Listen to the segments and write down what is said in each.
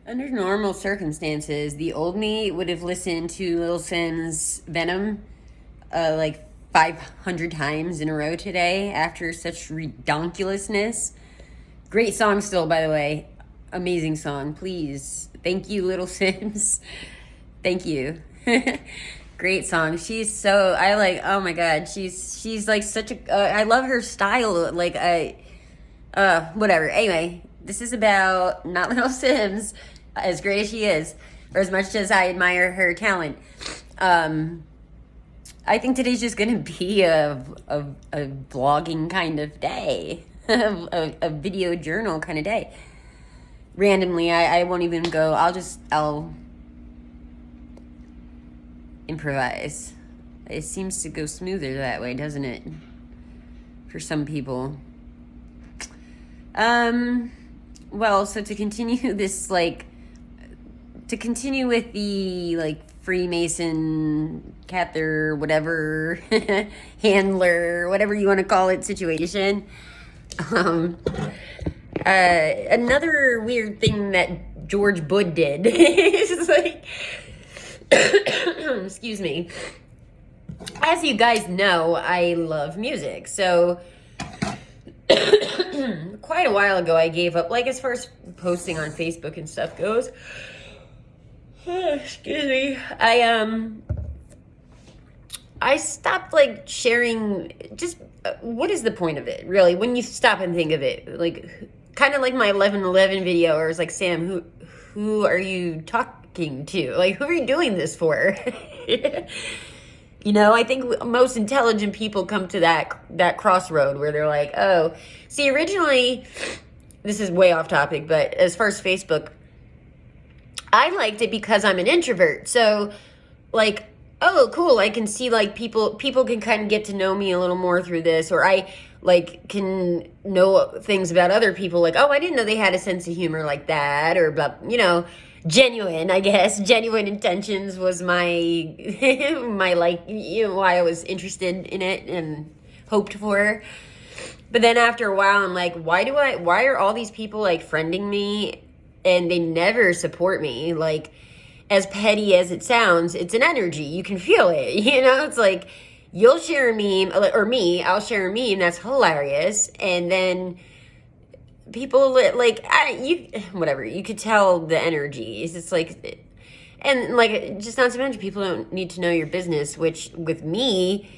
Under normal circumstances, the old me would have listened to Lil Sim's Venom like 500 times in a row today after such redonkulousness. Great song still, by the way. Amazing song. Please. Thank you, Little Sims. Thank you. Great song. She's so I like. Oh my god. She's like such a. I love her style. Like I. Whatever. Anyway, this is about not Little Sims, as great as she is, or as much as I admire her talent. I think today's just gonna be a vlogging kind of day, a video journal kind of day. Randomly, I won't even go. I'll improvise. It seems to go smoother that way, doesn't it? For some people. Well, so to continue this, to continue with the, Freemason, Cather, whatever, handler, whatever you want to call it, situation. Another weird thing that George Budd did is excuse me. As you guys know, I love music, so quite a while ago I gave up, as far as posting on Facebook and stuff goes. Excuse me. I stopped sharing. Just what is the point of it, really? When you stop and think of it, kind of like my 11/11 video, where it's like, Sam, who are you talking to? Who are you doing this for? I think most intelligent people come to that crossroad where they're like, oh, see, originally, this is way off topic, but as far as Facebook, I liked it because I'm an introvert. So, oh, cool, I can see, people can kind of get to know me a little more through this, or I, can know things about other people, oh, I didn't know they had a sense of humor like that, or, blah, genuine, I guess. Genuine intentions was my, why I was interested in it and hoped for. But then after a while, I'm like, why are all these people, friending me, and they never support me? As petty as it sounds, it's an energy. You can feel it, It's you'll share a meme, or I'll share a meme that's hilarious, and then people whatever, you could tell the energy. It's just and just not to mention, people don't need to know your business, which with me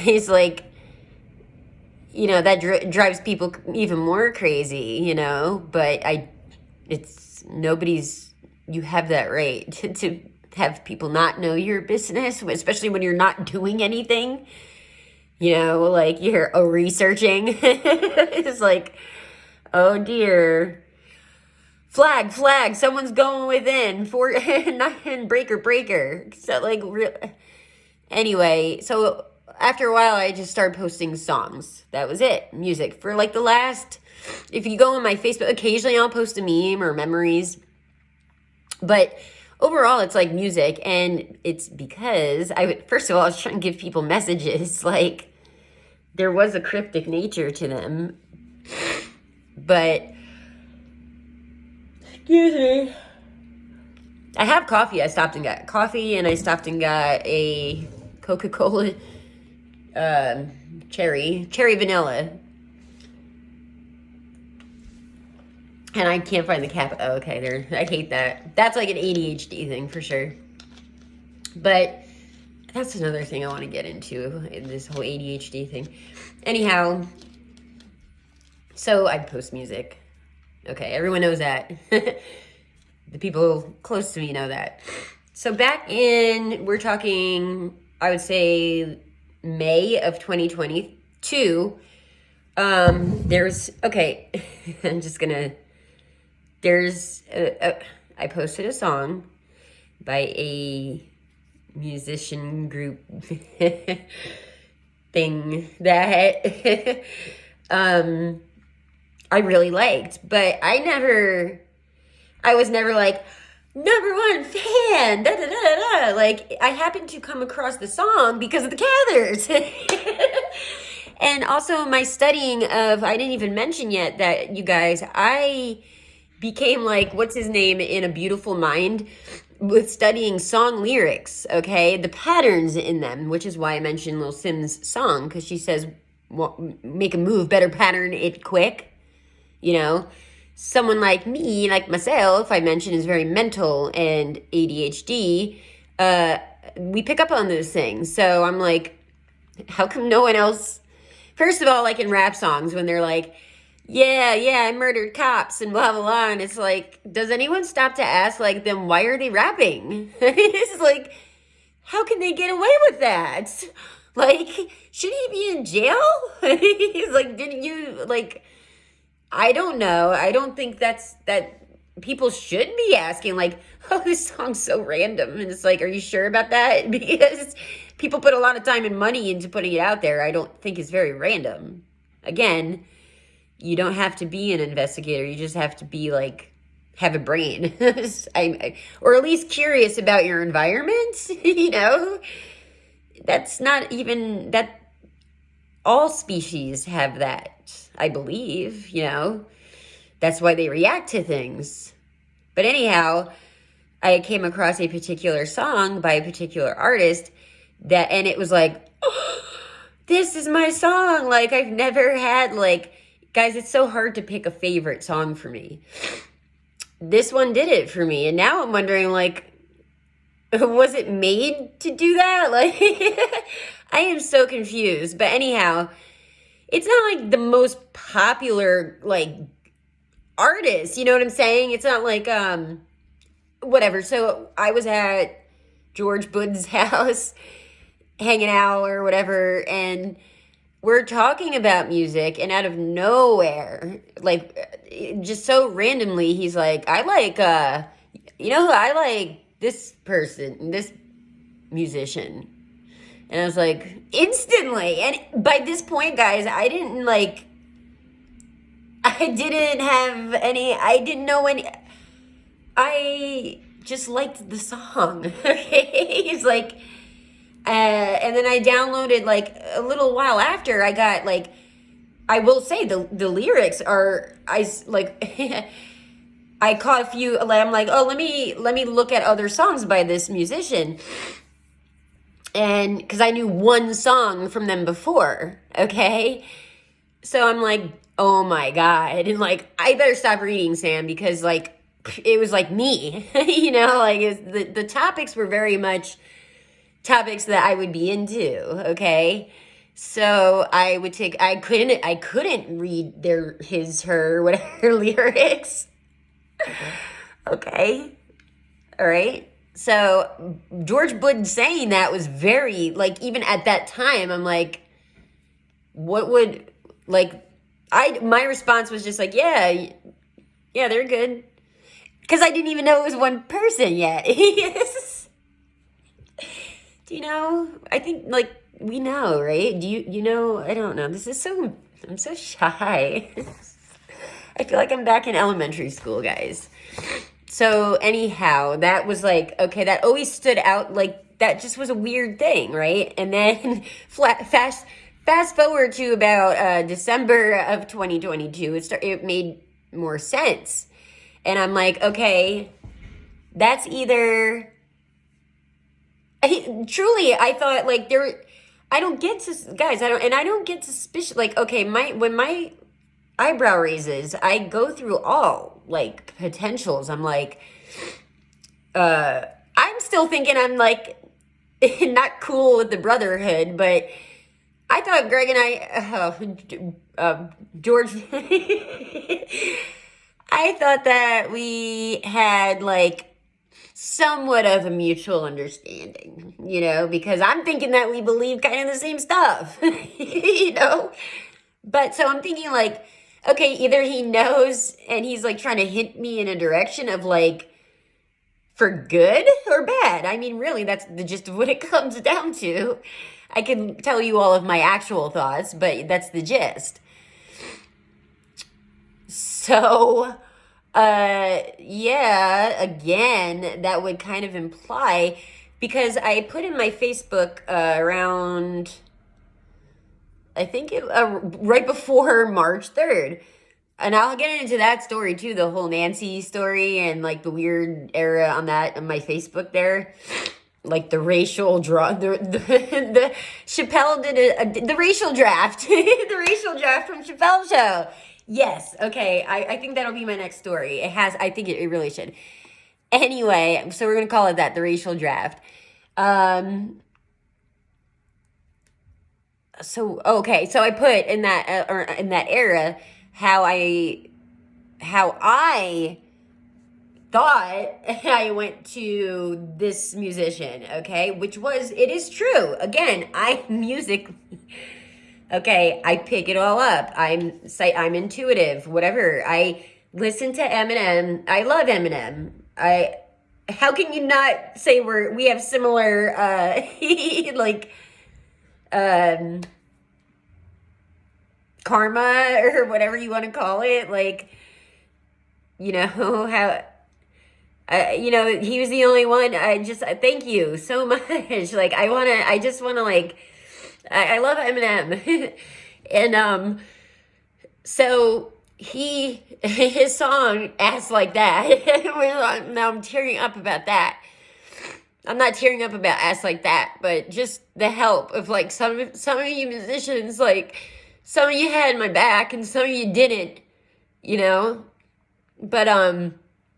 is that drives people even more crazy, but you have that right to have people not know your business, especially when you're not doing anything, you're researching. It's oh dear. Flag, someone's going within. Breaker. So anyway, so after a while I just started posting songs. That was it. Music. For the last, if you go on my Facebook, occasionally I'll post a meme or memories. But overall it's music, and it's because first of all, I was trying to give people messages, there was a cryptic nature to them. But excuse me, I have coffee. I stopped and got coffee, and I stopped and got a Coca-Cola cherry vanilla. And I can't find the cap. Oh, okay, there. I hate that. That's an ADHD thing for sure. But that's another thing I want to get into, this whole ADHD thing. Anyhow, so I post music. Okay, everyone knows that. The people close to me know that. So we're talking, I would say, May of 2022. I posted a song by a musician group thing that I really liked, but I was never number one fan, da da da da. I happened to come across the song because of the Cathers. And also my studying of, I didn't even mention yet that, you guys, I became like, what's his name, in A Beautiful Mind with studying song lyrics, okay? The patterns in them, which is why I mentioned Lil Sim's song, because she says, make a move, better pattern it quick, you know? Someone like me, like myself, I mentioned, is very mental and ADHD. We pick up on those things. So I'm like, how come no one else? First of all, like in rap songs, when they're like, yeah, I murdered cops and blah, blah, blah. And it's like, does anyone stop to ask, like, then why are they rapping? It's like, how can they get away with that? Like, should he be in jail? He's like, didn't you, like, I don't know. I don't think that people should be asking, like, oh, this song's so random. And it's like, are you sure about that? Because people put a lot of time and money into putting it out there. I don't think it's very random. Again, you don't have to be an investigator. You just have to be like, have a brain. Or at least curious about your environment, you know? That's not even, that all species have that, I believe, you know? That's why they react to things. But anyhow, I came across a particular song by a particular artist and it was like, oh, this is my song. Like, I've never had, like, guys, it's so hard to pick a favorite song for me. This one did it for me. And now I'm wondering, like, was it made to do that? Like, I am so confused. But anyhow, it's not like the most popular, like, artist. You know what I'm saying? It's not like, whatever. So I was at George Budd's house hanging out or whatever, and we're talking about music, and out of nowhere, like, just so randomly, he's like, I like, I like this person, this musician. And I was like, instantly. And by this point, guys, I didn't know any, I just liked the song. Okay. He's like, and then I downloaded, like, a little while after. I got, like, I will say the lyrics are, I caught a few. I'm like, oh, let me look at other songs by this musician, and because I knew one song from them before. Okay, so I'm like, oh my god, and like, I better stop reading, Sam, because like, it was like me, you know, like, the topics were very much topics that I would be into, okay? So I couldn't read her, whatever lyrics. Okay. All right. So George Budd saying that was very, like, even at that time, I'm like, what would, like, my response was just like, yeah, they're good. Because I didn't even know it was one person yet. Do you know? I think, like, we know, right? Do you know? I don't know. I'm so shy. I feel like I'm back in elementary school, guys. So anyhow, that was like, okay, that always stood out. Like, that just was a weird thing, right? And then fast forward to about December of 2022, it made more sense. And I'm like, okay, that's either... truly, I thought, like, I don't get suspicious. Like, okay, when my eyebrow raises, I go through all, like, potentials. I'm like, I'm still thinking I'm, like, not cool with the brotherhood, but I thought Greg and George, I thought that we had, like, somewhat of a mutual understanding, you know, because I'm thinking that we believe kind of the same stuff, you know? But so I'm thinking, like, okay, either he knows and he's, like, trying to hint me in a direction of, like, for good or bad. I mean, really, that's the gist of what it comes down to. I can tell you all of my actual thoughts, but that's the gist. So... yeah, again, that would kind of imply, because I put in my Facebook around, I think right before March 3rd, and I'll get into that story too, the whole Nancy story and like the weird era on that on my Facebook there. Like the racial the Chappelle did the racial draft, the racial draft from Chappelle show. Yes, okay, I think that'll be my next story. I think it really should. Anyway, so we're gonna call it that, the racial draft. So okay, so I put in that or in that era how I thought I went to this musician, okay, which was, it is true. Again, music. Okay, I pick it all up. I'm intuitive. Whatever. I listen to Eminem. I love Eminem. How can you not say we have similar like karma or whatever you want to call it, like, you know, how he was the only one. Thank you so much. Like, I just want to, like, I love Eminem. And, so his song, Ass Like That, now I'm tearing up about that. I'm not tearing up about Ass Like That, but just the help of, like, some of you musicians, like, some of you had my back and some of you didn't, you know? But,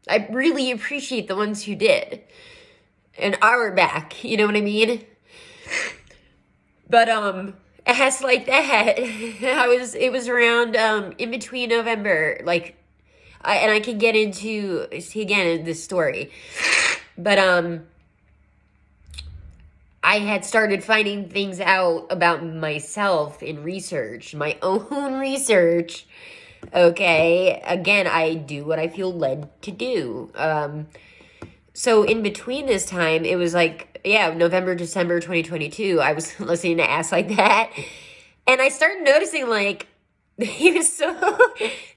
I really appreciate the ones who did and are back, you know what I mean? But Ass Like That, it was around in between November, like, I can get into, see, again, this story, but I had started finding things out about myself in research, my own research. Okay, again, I do what I feel led to do. So in between this time, it was like, yeah, November, December 2022, I was listening to Ass Like That. And I started noticing, like, he was so,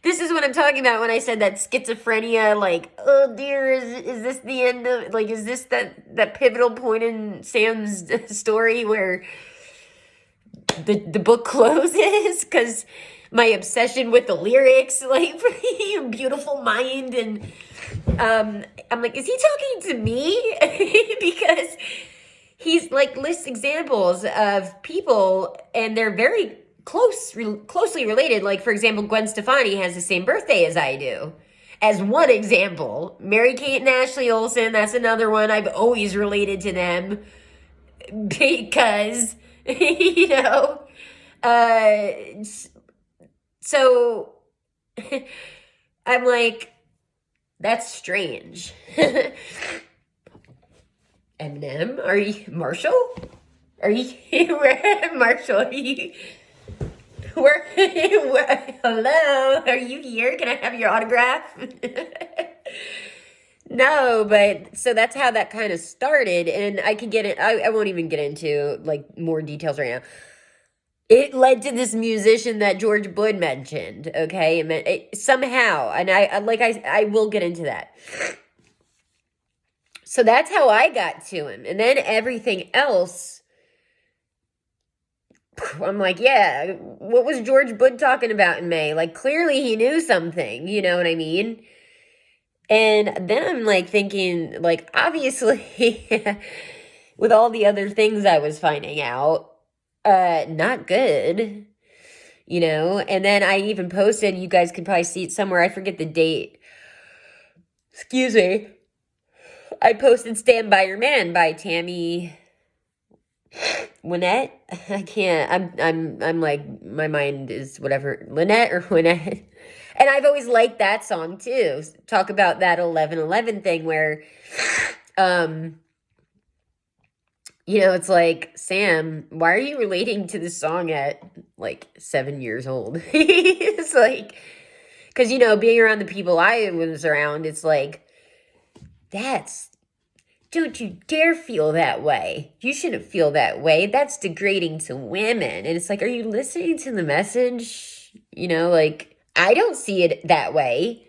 this is what I'm talking about when I said that schizophrenia, like, oh dear, is this the end of, like, is this that pivotal point in Sam's story where the book closes? Because my obsession with the lyrics, like, beautiful mind, and I'm like, is he talking to me? Because he's like lists examples of people and they're very closely related. Like, for example, Gwen Stefani has the same birthday as I do, as one example. Mary-Kate and Ashley Olsen, that's another one. I've always related to them because, you know, so I'm like, that's strange. Eminem? Are you Marshall? Are you Marshall? Are you hello? Are you here? Can I have your autograph? No, but so that's how that kind of started, and I can get it. I won't even get into like more details right now. It led to this musician that George Budd mentioned, okay? Somehow, and I will get into that. So that's how I got to him. And then everything else, I'm like, yeah, what was George Budd talking about in May? Like, clearly he knew something, you know what I mean? And then I'm like thinking, like, obviously, with all the other things I was finding out, not good, you know? And then I even posted, you guys could probably see it somewhere, I forget the date. Excuse me. I posted Stand By Your Man by Tammy Wynette. I can't, I'm like, my mind is whatever, Lynette or Wynette. And I've always liked that song too. Talk about that 11:11 thing where, you know, it's like, Sam, why are you relating to this song at like 7 years old? It's like, because, you know, being around the people I was around, it's like, don't you dare feel that way. You shouldn't feel that way. That's degrading to women. And it's like, are you listening to the message? You know, like, I don't see it that way.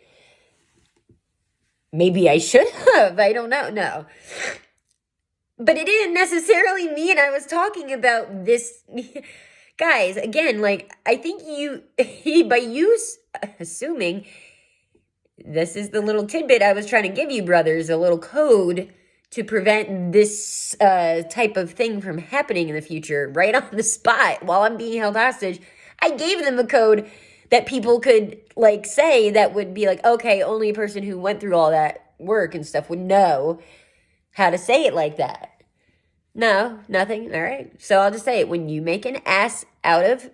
Maybe I should have. I don't know. No. But it didn't necessarily mean I was talking about this. Guys, again, like, I think by use assuming this is the little tidbit I was trying to give you, brothers, a little code to prevent this type of thing from happening in the future, right on the spot while I'm being held hostage. I gave them a code that people could like say that would be like, okay, only a person who went through all that work and stuff would know how to say it like that. No, nothing. All right. So I'll just say it. When you make an ass out of,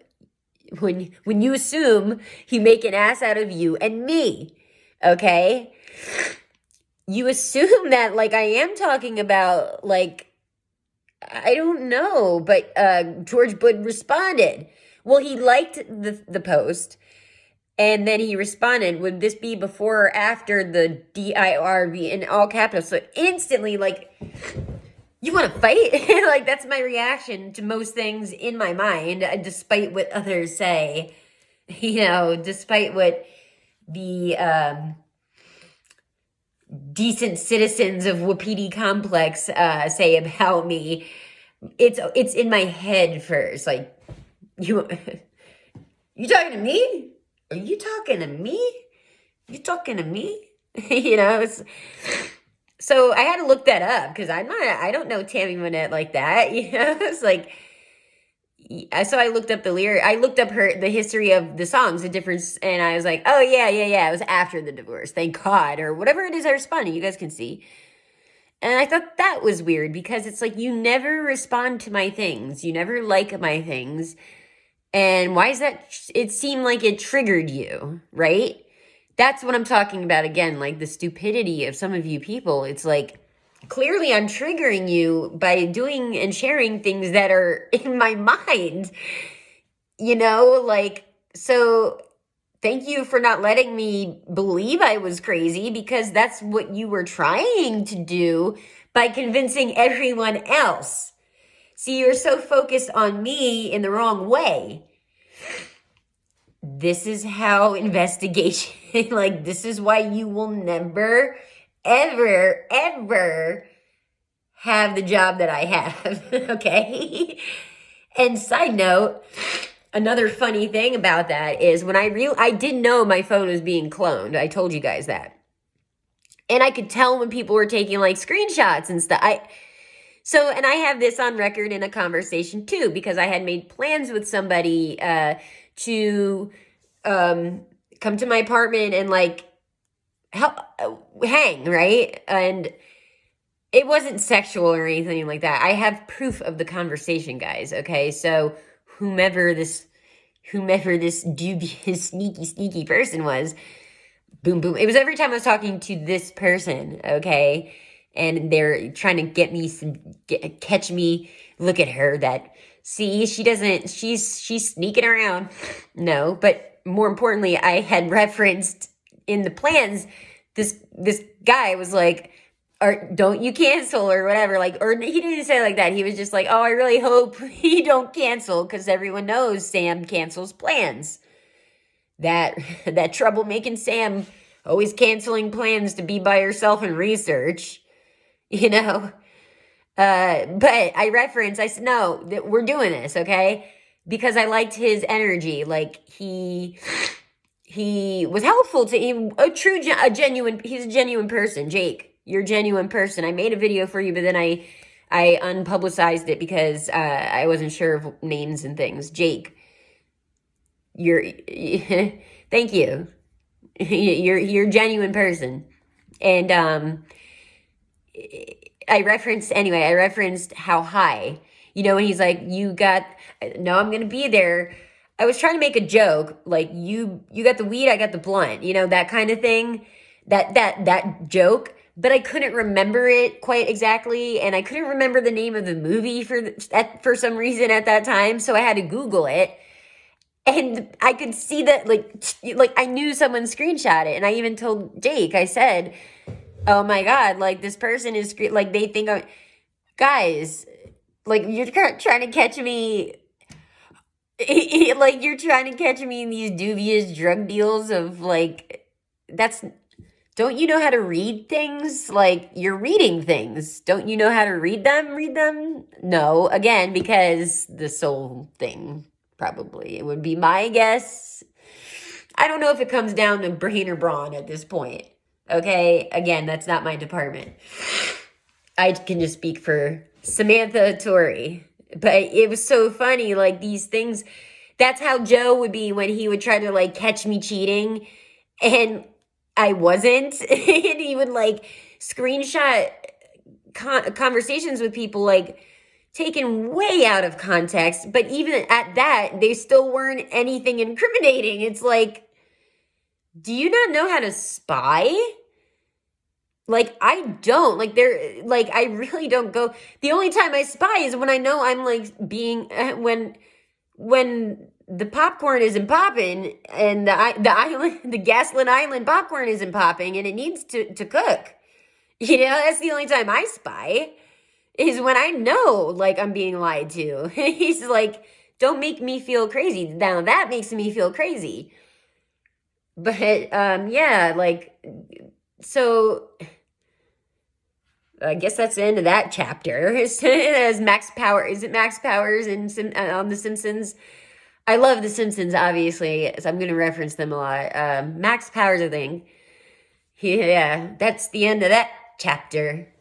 when you assume you make an ass out of you and me, okay? You assume that like I am talking about like, I don't know, but George Bush responded. Well, he liked the post, and then he responded, would this be before or after the DIRV in all capitals? So instantly, like, you want to fight? Like, that's my reaction to most things in my mind, despite what others say. You know, despite what the decent citizens of Wapiti Complex say about me. It's in my head first. Like, you talking to me? Are you talking to me? You talking to me? You know, so I had to look that up because I don't know Tammy Wynette like that. You know, it's like, so I looked up the lyric. I looked up the history of the songs, the difference, and I was like, oh yeah. It was after the divorce, thank God, or whatever it is I responded. You guys can see. And I thought that was weird because it's like you never respond to my things. You never like my things. And why is that? It seemed like it triggered you, right? That's what I'm talking about again, like the stupidity of some of you people. It's like, clearly I'm triggering you by doing and sharing things that are in my mind, you know, like, so thank you for not letting me believe I was crazy, because that's what you were trying to do by convincing everyone else. See, you're so focused on me in the wrong way. This is how investigation, like, this is why you will never, ever, ever have the job that I have, okay? And side note, another funny thing about that is when I didn't know my phone was being cloned. I told you guys that. And I could tell when people were taking like screenshots and stuff. And I have this on record in a conversation too, because I had made plans with somebody to come to my apartment and like help hang, right? And it wasn't sexual or anything like that. I have proof of the conversation, guys. Okay, so whomever this dubious, sneaky person was, boom, boom. It was every time I was talking to this person, okay, and they're trying to get me catch me. Look at her. She's sneaking around. No, but more importantly, I had referenced in the plans. This guy was like, or don't you cancel or whatever, like, or he didn't say it like that. He was just like, oh, I really hope you don't cancel, because everyone knows Sam cancels plans. That troublemaking Sam, always canceling plans to be by herself and research, you know. But I said, no, we're doing this, okay? Because I liked his energy. Like, he was helpful to him, he's a genuine person, Jake. You're a genuine person. I made a video for you, but then I unpublicized it because I wasn't sure of names and things. Jake, thank you. You're a genuine person. And I referenced how high, you know, when he's like, no, I'm going to be there. I was trying to make a joke, like, you got the weed, I got the blunt, you know, that kind of thing, that joke. But I couldn't remember it quite exactly, and I couldn't remember the name of the movie for some reason at that time, so I had to Google it, and I could see that, like I knew someone screenshot it, and I even told Jake, I said, oh my God, like, this person is, like, they think guys, like, you're trying to catch me, like, you're trying to catch me in these dubious drug deals of, like, don't you know how to read things? Like, you're reading things. Don't you know how to read them? Read them? No, again, because the soul thing, probably. It would be my guess. I don't know if it comes down to brain or brawn at this point. Okay, again, that's not my department. I can just speak for Samantha Tori. But it was so funny, like these things. That's how Joe would be when he would try to like catch me cheating, and I wasn't. And he would like screenshot conversations with people like taken way out of context. But even at that, they still weren't anything incriminating. It's like, do you not know how to spy? Like, I don't. Like, I really don't go. The only time I spy is when I know I'm like being, when the popcorn isn't popping and the Gaslit Island popcorn isn't popping and it needs to cook. You know, that's the only time I spy is when I know like I'm being lied to. He's like, don't make me feel crazy. Now that makes me feel crazy. But yeah, like, so I guess that's the end of that chapter. As Max Power, is it Max Powers on The Simpsons? I love The Simpsons, obviously, so I'm going to reference them a lot. Max Powers, I think. Yeah, that's the end of that chapter.